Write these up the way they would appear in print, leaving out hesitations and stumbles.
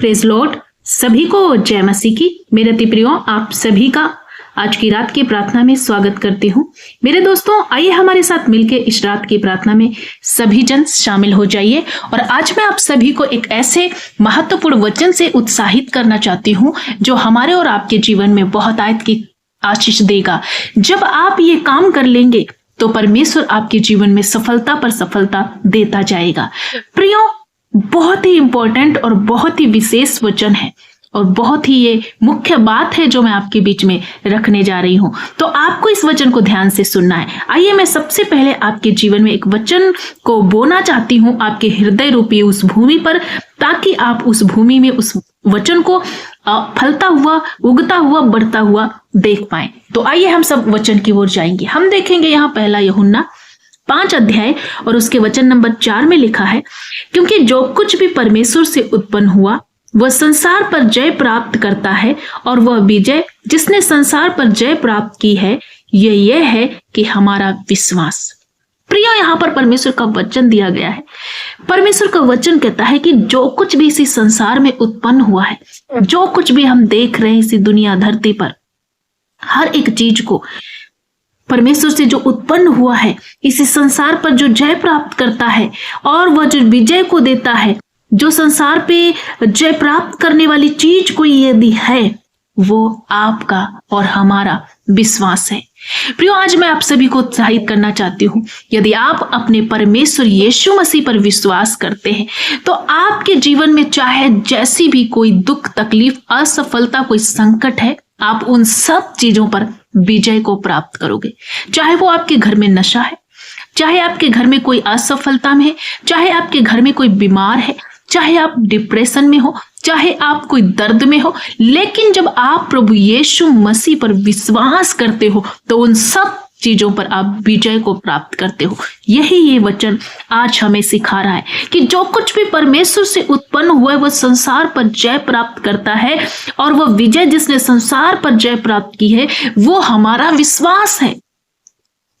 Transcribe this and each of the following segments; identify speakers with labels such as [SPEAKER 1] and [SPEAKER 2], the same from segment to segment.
[SPEAKER 1] Praise Lord. सभी को जय मसीह की। मेरे प्रियों, आप सभी का आज की रात की प्रार्थना में स्वागत करती हूँ। मेरे दोस्तों, आइए हमारे साथ मिलकर इस रात की प्रार्थना में सभी जन शामिल हो जाइए। और आज मैं आप सभी को एक ऐसे महत्वपूर्ण वचन से उत्साहित करना चाहती हूँ जो हमारे और आपके जीवन में बहुत आयत की आशीष देगा। जब आप ये काम कर लेंगे तो परमेश्वर आपके जीवन में सफलता पर सफलता देता जाएगा। प्रियो, बहुत ही इंपॉर्टेंट और बहुत ही विशेष वचन है और बहुत ही ये मुख्य बात है जो मैं आपके बीच में रखने जा रही हूं। तो आपको इस वचन को ध्यान से सुनना है। आइए मैं सबसे पहले आपके जीवन में एक वचन को बोना चाहती हूं आपके हृदय रूपी उस भूमि पर, ताकि आप उस भूमि में उस वचन को फलता हुआ, उगता हुआ, बढ़ता हुआ देख पाए। तो आइए हम सब वचन की ओर जाएंगे। हम देखेंगे यहाँ पहला यूहन्ना 5 अध्याय और उसके वचन नंबर 4 में लिखा है, क्योंकि जो कुछ भी परमेश्वर से उत्पन्न हुआ वह संसार पर जय प्राप्त करता है, और वह विजय जिसने संसार पर जय प्राप्त की है यह है कि हमारा विश्वास। प्रिय, यहाँ पर परमेश्वर का वचन दिया गया है। परमेश्वर का वचन कहता है कि जो कुछ भी इसी संसार में उत्पन्न हुआ है, जो कुछ भी हम देख रहे हैं इसी दुनिया धरती पर, हर एक चीज को परमेश्वर से जो उत्पन्न हुआ है, इसी संसार पर जो जय प्राप्त करता है और वह जो विजय को देता है, जो संसार पे जय प्राप्त करने वाली चीज कोई यदि है, वो आपका और हमारा विश्वास है। प्रियो, आज मैं आप सभी को उत्साहित करना चाहती हूँ। यदि आप अपने परमेश्वर यीशु मसीह पर विश्वास करते हैं तो आपके जीवन में चाहे जैसी भी कोई दुख, तकलीफ, असफलता, कोई संकट है, आप उन सब चीजों पर विजय को प्राप्त करोगे। चाहे वो आपके घर में नशा है, चाहे आपके घर में कोई असफलता में है, चाहे आपके घर में कोई बीमार है, चाहे आप डिप्रेशन में हो, चाहे आप कोई दर्द में हो, लेकिन जब आप प्रभु यीशु मसीह पर विश्वास करते हो तो उन सब चीजों पर आप विजय को प्राप्त करते हो। यही ये वचन आज हमें सिखा रहा है कि जो कुछ भी परमेश्वर से उत्पन्न हुआ है वह संसार पर जय प्राप्त करता है, और वह विजय जिसने संसार पर जय प्राप्त की है वो हमारा विश्वास है।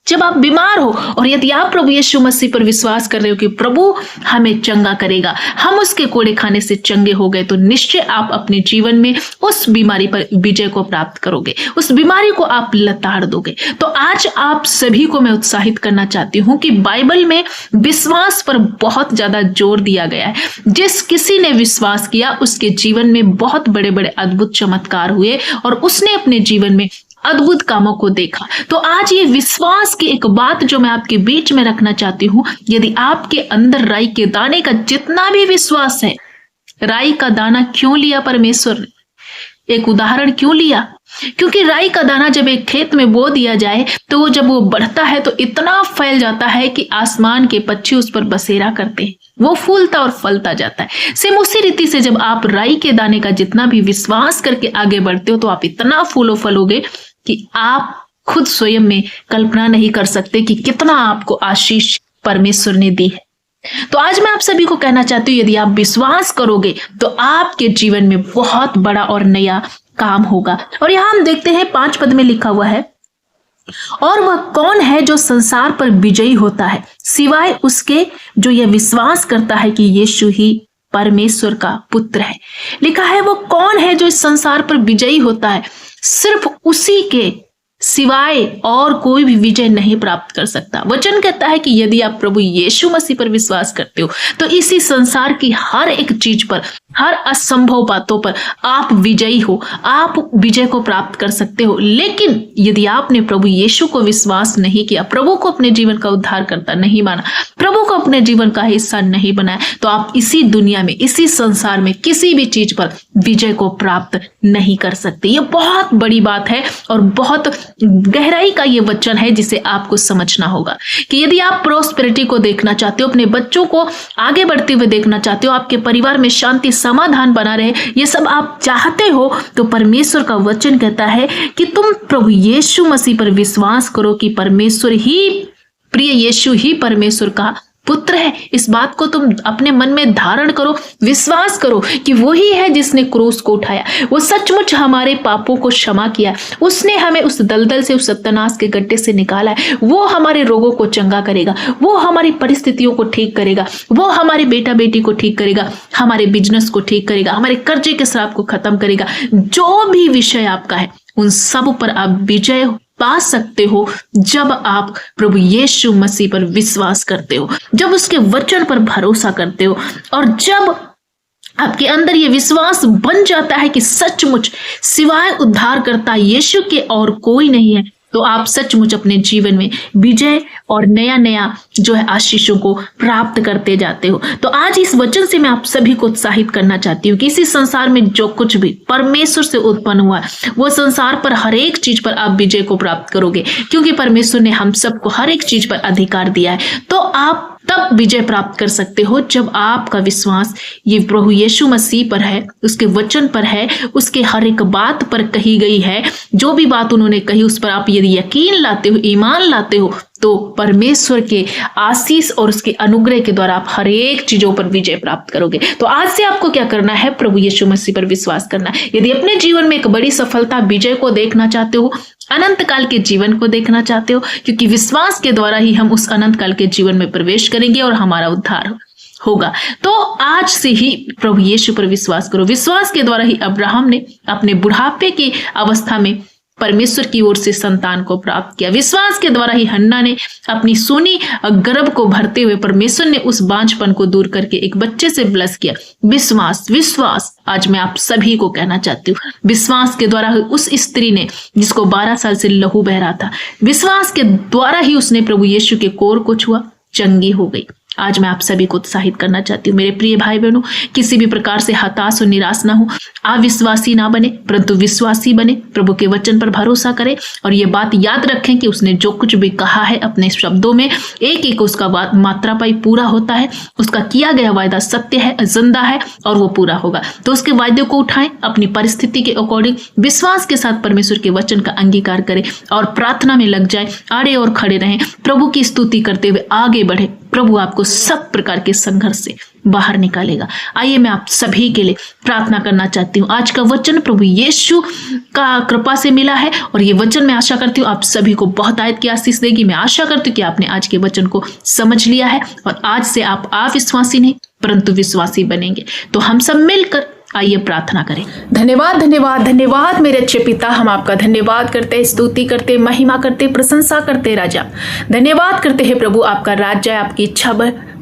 [SPEAKER 1] जब आप बीमार हो और यदि आप प्रभु यीशु मसीह पर विश्वास कर रहे हो कि प्रभु हमें चंगा करेगा, हम उसके कोड़े खाने से चंगे हो गए, तो निश्चय आप अपने जीवन में उस बीमारी पर विजय को प्राप्त करोगे, उस बीमारी को आप लताड़ दोगे। तो आज आप सभी को मैं उत्साहित करना चाहती हूँ कि बाइबल में विश्वास पर बहुत ज्यादा जोर दिया गया है। जिस किसी ने विश्वास किया उसके जीवन में बहुत बड़े बड़े अद्भुत चमत्कार हुए और उसने अपने जीवन में अद्भुत कामों को देखा। तो आज ये विश्वास की एक बात जो मैं आपके बीच में रखना चाहती हूँ, यदि आपके अंदर राई के दाने का जितना भी विश्वास है, राई का दाना क्यों लिया परमेश्वर ने? एक उदाहरण क्यों लिया? क्योंकि राई का दाना जब एक खेत में बो दिया जाए तो वो जब वो बढ़ता है तो इतना फैल जाता है कि आसमान के पक्षी उस पर बसेरा करते हैं, वो फूलता और फलता जाता है। सेम उसी रीति से जब आप राई के दाने का जितना भी विश्वास करके आगे बढ़ते हो तो आप इतना फूलो फलोगे कि आप खुद स्वयं में कल्पना नहीं कर सकते कि कितना आपको आशीष परमेश्वर ने दी है। तो आज मैं आप सभी को कहना चाहती हूँ, यदि आप विश्वास करोगे तो आपके जीवन में बहुत बड़ा और नया काम होगा। और यहां हम देखते हैं 5 पद में लिखा हुआ है, और वह कौन है जो संसार पर विजयी होता है सिवाय उसके जो यह विश्वास करता है कि यीशु ही परमेश्वर का पुत्र है। लिखा है वो कौन है जो इस संसार पर विजयी होता है, सिर्फ उसी के सिवाय और कोई भी विजय नहीं प्राप्त कर सकता। वचन कहता है कि यदि आप प्रभु यीशु मसीह पर विश्वास करते हो तो इसी संसार की हर एक चीज पर, हर असंभव बातों पर आप विजयी हो, आप विजय को प्राप्त कर सकते हो। लेकिन यदि आपने प्रभु यीशु को विश्वास नहीं किया, प्रभु को अपने जीवन का उद्धारकर्ता नहीं माना, प्रभु को अपने जीवन का हिस्सा नहीं बनाया, तो आप इसी दुनिया में, इसी संसार में किसी भी चीज पर विजय को प्राप्त नहीं कर सकते। ये बहुत बड़ी बात है और बहुत गहराई का ये वचन है जिसे आपको समझना होगा कि यदि आप प्रोस्पेरिटी को देखना चाहते हो, अपने बच्चों को आगे बढ़ते हुए देखना चाहते हो, आपके परिवार में शांति समाधान बना रहे, ये सब आप चाहते हो, तो परमेश्वर का वचन कहता है कि तुम प्रभु यीशु मसीह पर विश्वास करो कि परमेश्वर ही, प्रिय यीशु ही परमेश्वर का पुत्र है। इस बात को तुम अपने मन में धारण करो, विश्वास करो कि वही है जिसने क्रूस को उठाया, वो सचमुच हमारे पापों को क्षमा किया, उसने हमें उस दलदल से, उस सत्यानाश के गड्ढे से निकाला है। वो हमारे रोगों को चंगा करेगा, वो हमारी परिस्थितियों को ठीक करेगा, वो हमारे बेटा बेटी को ठीक करेगा, हमारे बिजनेस को ठीक करेगा, हमारे कर्जे के श्राप को खत्म करेगा। जो भी विषय आपका है उन सब पर आप विजय पा सकते हो जब आप प्रभु यीशु मसीह पर विश्वास करते हो, जब उसके वचन पर भरोसा करते हो, और जब आपके अंदर ये विश्वास बन जाता है कि सचमुच सिवाय उद्धारकर्ता यीशु के और कोई नहीं है, तो आप सचमुच अपने जीवन में विजय और नया नया जो है आशीषों को प्राप्त करते जाते हो। तो आज इस वचन से मैं आप सभी को उत्साहित करना चाहती हूँ कि इसी संसार में जो कुछ भी परमेश्वर से उत्पन्न हुआ है वो संसार पर हर एक चीज पर आप विजय को प्राप्त करोगे, क्योंकि परमेश्वर ने हम सबको हर एक चीज पर अधिकार दिया है। तो आप तब विजय प्राप्त कर सकते हो जब आपका विश्वास ये प्रभु यीशु मसीह पर है, उसके वचन पर है, उसके हर एक बात पर कही गई है। जो भी बात उन्होंने कही उस पर आप यदि यकीन लाते हो, ईमान लाते हो, तो परमेश्वर के आशीष और उसके अनुग्रह के द्वारा आप हर एक चीजों पर विजय प्राप्त करोगे। तो आज से आपको क्या करना है? प्रभु यीशु मसीह पर विश्वास करना है। यदि अपने जीवन में एक बड़ी सफलता, विजय को देखना चाहते हो, अनंत काल के जीवन को देखना चाहते हो, क्योंकि विश्वास के द्वारा ही हम उस अनंत काल के जीवन में प्रवेश करेंगे और हमारा उद्धार होगा, तो आज से ही प्रभु यीशु पर विश्वास करो। विश्वास के द्वारा ही अब्राहम ने अपने बुढ़ापे की अवस्था में परमेश्वर की ओर से संतान को प्राप्त किया। विश्वास के द्वारा ही हन्ना ने अपनी सोनी गर्भ को भरते हुए परमेश्वर ने उस बांझपन को दूर करके एक बच्चे से ब्लेस किया। विश्वास, विश्वास आज मैं आप सभी को कहना चाहती हूँ, विश्वास के द्वारा उस स्त्री ने जिसको 12 साल से लहू बह रहा था, विश्वास के द्वारा ही उसने प्रभु यीशु के कोर को छुआ, चंगी हो गई। आज मैं आप सभी को उत्साहित करना चाहती हूँ मेरे प्रिय भाई बहनों, किसी भी प्रकार से हताश और निराश ना हो, अविश्वासी ना बने परंतु विश्वासी बने, प्रभु के वचन पर भरोसा करें और ये बात याद रखें कि उसने जो कुछ भी कहा है अपने शब्दों में एक एक उसका मात्रा पाई पूरा होता है। उसका किया गया वायदा सत्य है, जिंदा है और वो पूरा होगा। तो उसके वायदे को उठाएं, अपनी परिस्थिति के अकॉर्डिंग विश्वास के साथ परमेश्वर के वचन का अंगीकार करें और प्रार्थना में लग जाए, आड़े और खड़े रहें, प्रभु की स्तुति करते हुए आगे बढ़े। प्रभु आपको सब प्रकार के संघर्ष से बाहर निकालेगा। आइए मैं आप सभी के लिए प्रार्थना करना चाहती हूँ। आज का वचन प्रभु यीशु का कृपा से मिला है और ये वचन मैं आशा करती हूँ आप सभी को बहुत आयत की आशीष देगी। मैं आशा करती हूँ कि आपने आज के वचन को समझ लिया है और आज से आप अविश्वासी नहीं परंतु विश्वासी बनेंगे। तो हम सब मिलकर आइए प्रार्थना करें। धन्यवाद धन्यवाद धन्यवाद मेरे अच्छे पिता, हम आपका धन्यवाद करते, स्तुति करते, महिमा करते, प्रशंसा करते राजा। धन्यवाद करते हैं प्रभु, आपका राज्य, आपकी इच्छा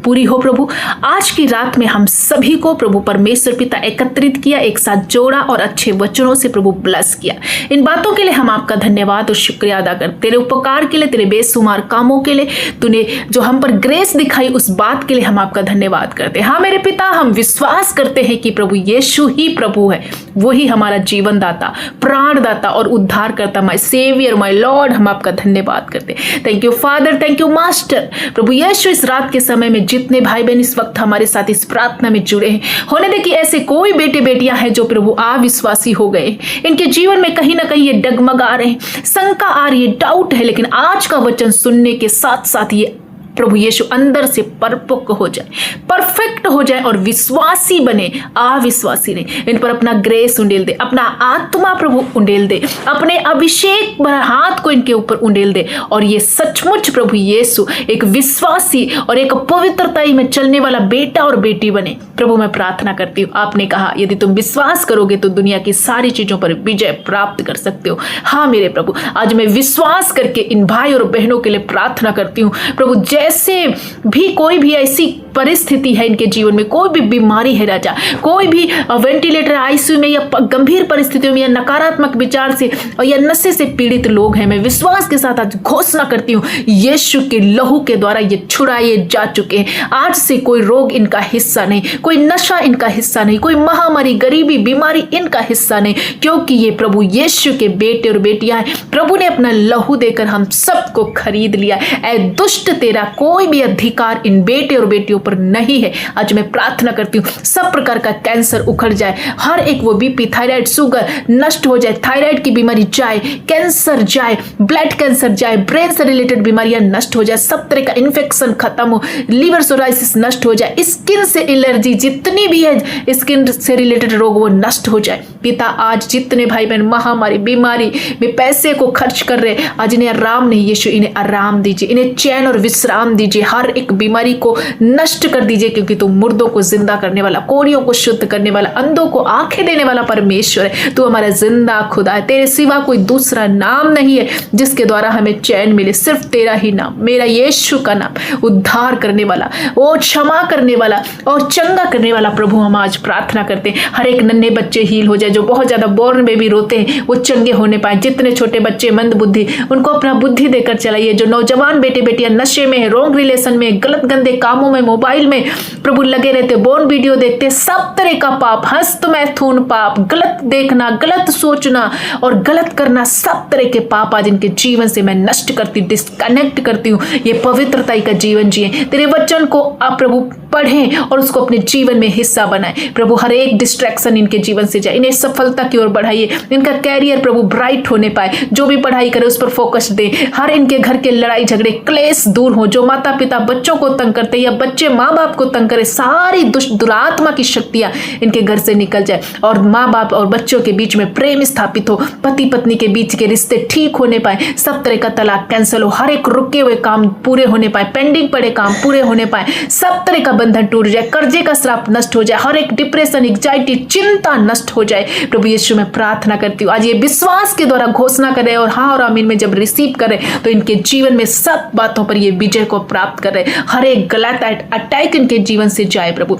[SPEAKER 1] पूरी हो प्रभु। आज की रात में हम सभी को प्रभु परमेश्वर पिता एकत्रित किया, एक साथ जोड़ा और अच्छे वचनों से प्रभु ब्लेस किया। इन बातों के लिए हम आपका धन्यवाद और शुक्रिया अदा करते, तेरे उपकार के लिए, तेरे बेशुमार कामों के लिए, तूने जो हम पर ग्रेस दिखाई उस बात के लिए हम आपका धन्यवाद करते। हाँ मेरे पिता, हम विश्वास करते हैं कि प्रभु यीशु ही प्रभु है, वही हमारा जीवन दाता, प्राण दाता और उद्धार करता, माय सेवियर, माय लॉर्ड। हम आपका धन्यवाद करते। Thank you father, thank you master. प्रभु यीशु इस रात के समय में जितने भाई बहन इस वक्त हमारे साथ इस प्रार्थना में जुड़े हैं, होने दे कि ऐसे कोई बेटे बेटियां हैं जो प्रभु अविश्वासी हो गए, इनके जीवन में कहीं ना कहीं ये डगमगा रहे हैं, शंका आ रही है, डाउट है, लेकिन आज का वचन सुनने के साथ साथ ये प्रभु यीशु अंदर से परिपक्व हो जाए, परफेक्ट हो जाए और विश्वासी बने, अविश्वासी नहीं। इन पर अपना ग्रेस उंडेल दे, अपना आत्मा प्रभु उंडेल दे, अपने अभिषेक भरा हाथ को इनके ऊपर उंडेल दे और ये सचमुच प्रभु यीशु एक विश्वासी और एक पवित्रता में चलने वाला बेटा और बेटी बने। प्रभु मैं प्रार्थना करती हूँ, आपने कहा यदि तुम विश्वास करोगे तो दुनिया की सारी चीजों पर विजय प्राप्त कर सकते हो। हाँ मेरे प्रभु, आज मैं विश्वास करके इन भाई और बहनों के लिए प्रार्थना करती हूँ प्रभु, जैसे भी कोई भी ऐसी परिस्थिति है इनके जीवन में, कोई भी बीमारी है राजा, कोई भी वेंटिलेटर, आईसीयू में या गंभीर परिस्थितियों में या नकारात्मक विचार से या नशे से पीड़ित लोग हैं, मैं विश्वास के साथ आज घोषणा करती हूँ यीशु के लहू के द्वारा ये छुड़ाए जा चुके हैं। आज से कोई रोग इनका हिस्सा नहीं, कोई नशा इनका हिस्सा नहीं, कोई महामारी, गरीबी, बीमारी इनका हिस्सा नहीं, क्योंकि ये प्रभु यीशु के बेटे और बेटियां हैं। प्रभु ने अपना लहू देकर हम सबको खरीद लिया। ऐ दुष्ट, तेरा कोई भी अधिकार इन बेटे और बेटियों ऊपर नहीं है। आज मैं प्रार्थना करती हूँ सब प्रकार का कैंसर उखड़ जाए, हर एक वो बीपी, थायराइड, शुगर नष्ट हो जाए, थायराइड की बीमारी जाए, कैंसर जाए, ब्लड कैंसर जाए, ब्रेन से रिलेटेड बीमारियां नष्ट हो जाए, सब तरह का इन्फेक्शन खत्म हो, लीवर सोराइसिस नष्ट हो जाए, स्किन से एलर्जी जितनी भी है, स्किन से रिलेटेड रोग वो नष्ट हो जाए। पिता आज जितने भाई बहन महामारी बीमारी में पैसे को खर्च कर रहे, आज इन्हें आराम नहीं, यीशु इन्हें आराम दीजिए, इन्हें चैन और विश्राम दीजिए, हर एक बीमारी को नष्ट कर दीजिए, क्योंकि तू मुर्दों को जिंदा करने वाला, कोढ़ियों को शुद्ध करने वाला, अंधों को आंखें देने वाला परमेश्वर है। तू हमारा जिंदा खुदा है, तेरे सिवा कोई दूसरा नाम नहीं है जिसके द्वारा हमें चैन मिले, सिर्फ तेरा ही नाम, मेरा यीशु का नाम, उद्धार करने वाला, वो क्षमा करने वाला और चंगा करने वाला। प्रभु हम आज प्रार्थना करते हैं हर एक नन्हे बच्चे हील हो जाए, जो बहुत ज्यादा बोर्न में भी रोते हैं वो चंगे होने पाए, जितने छोटे बच्चे मंद बुद्धि उनको अपना बुद्धि देकर चलाइए, जो नौजवान बेटे बेटियां नशे में, रॉन्ग रिलेशन में, गलत गंदे कामों में, मोबाइल में प्रभु लगे रहते, बोर्न वीडियो देखते, सब तरह का पाप, हस्त मैथुन पाप, गलत देखना, गलत सोचना और गलत करना, सब तरह के पाप आज इनके जीवन से मैं नष्ट करती, डिस्कनेक्ट करती हूँ। ये पवित्रता का जीवन जिए, तेरे वचन को आप प्रभु पढ़ें और उसको अपने जीवन में हिस्सा बनाएं। प्रभु हर एक डिस्ट्रैक्शन इनके जीवन से जाए, इन्हें सफलता की ओर बढ़ाइए, इनका कैरियर प्रभु ब्राइट होने पाए, जो भी पढ़ाई करे उस पर फोकस दे, हर इनके घर के लड़ाई झगड़े क्लेश दूर हो, जो माता पिता बच्चों को तंग करते या बच्चे माँ बाप को तंग करे, सारी दुष्ट दुरात्मा की शक्तियां इनके घर से निकल जाए और माँ बाप और बच्चों के बीच में प्रेम स्थापित हो, पति पत्नी के बीच के रिश्ते ठीक होने पाए, सब तरह का तलाक कैंसिल हो, हर एक रुके हुए काम पूरे होने पाए, पेंडिंग पड़े काम पूरे होने पाए, सब तरह का बंधन टूट जाए, कर्जे का श्राप नष्ट हो जाए, हर एक डिप्रेशन, एंजाइटी, चिंता नष्ट हो जाए। प्रभु यीशु मैं प्रार्थना करती हूँ आज ये विश्वास के द्वारा घोषणा करें और हाँ और आमीन में जब रिसीव करें तो इनके जीवन में सब बातों पर ये विजय को प्राप्त करें, हर एक गलत अटैक इनके जीवन से जाए। प्रभु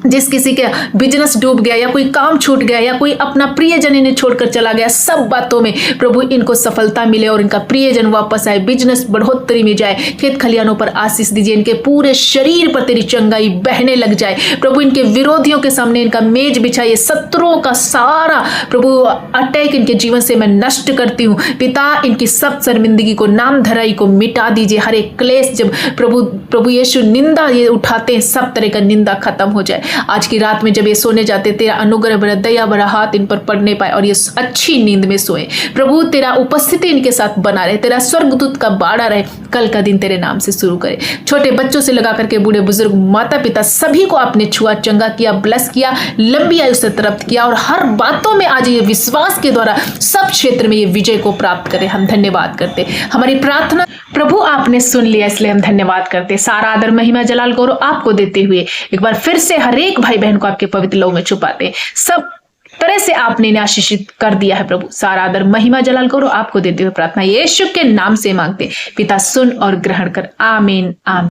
[SPEAKER 1] जिस किसी के बिजनेस डूब गया या कोई काम छूट गया या कोई अपना प्रियजन इन्हें छोड़कर चला गया, सब बातों में प्रभु इनको सफलता मिले और इनका प्रियजन वापस आए, बिजनेस बढ़ोतरी में जाए, खेत खलियानों पर आशीष दीजिए, इनके पूरे शरीर पर तेरी चंगाई बहने लग जाए। प्रभु इनके विरोधियों के सामने इनका मेज बिछाइए, शत्रुओं का सारा प्रभु अटैक इनके जीवन से मैं नष्ट करती हूँ। पिता इनकी सब शर्मिंदगी को, नाम धराई को मिटा दीजिए, हर एक क्लेश जब प्रभु यीशु निंदा ये उठाते हैं, सब तरह का निंदा खत्म हो जाए। आज की रात में जब ये सोने जाते, तेरा अनुग्रह बड़ा, दया बड़ा हाथ इन पर पड़ने पाए और ये अच्छी नींद में सोए। प्रभु तेरा उपस्थिति इनके साथ बना रहे, तेरा स्वर्गदूत का बाड़ा रहे, कल का दिन तेरे नाम से शुरू करे। छोटे बच्चों से लगा करके बूढ़े बुजुर्ग माता पिता सभी को आपने छुआ, चंगा किया, ब्लेस किया, लंबी आयु से तृप्त किया और हर बातों में आज ये विश्वास के द्वारा सब क्षेत्र में ये विजय को प्राप्त करे। हम धन्यवाद करते, हमारी प्रार्थना प्रभु आपने सुन लिया, इसलिए हम धन्यवाद करते। सारा आदर महिमा जलाल गौरव आपको देते हुए एक बार फिर से हर एक भाई बहन को आपके पवित्र लहू में छुपाते, सब तरह से आपने इन्हें आशीषित कर दिया है। प्रभु सारा आदर महिमा जलाल गौरव आपको देते हुए प्रार्थना यीशु के नाम से मांगते, पिता सुन और ग्रहण कर, आमीन आमीन।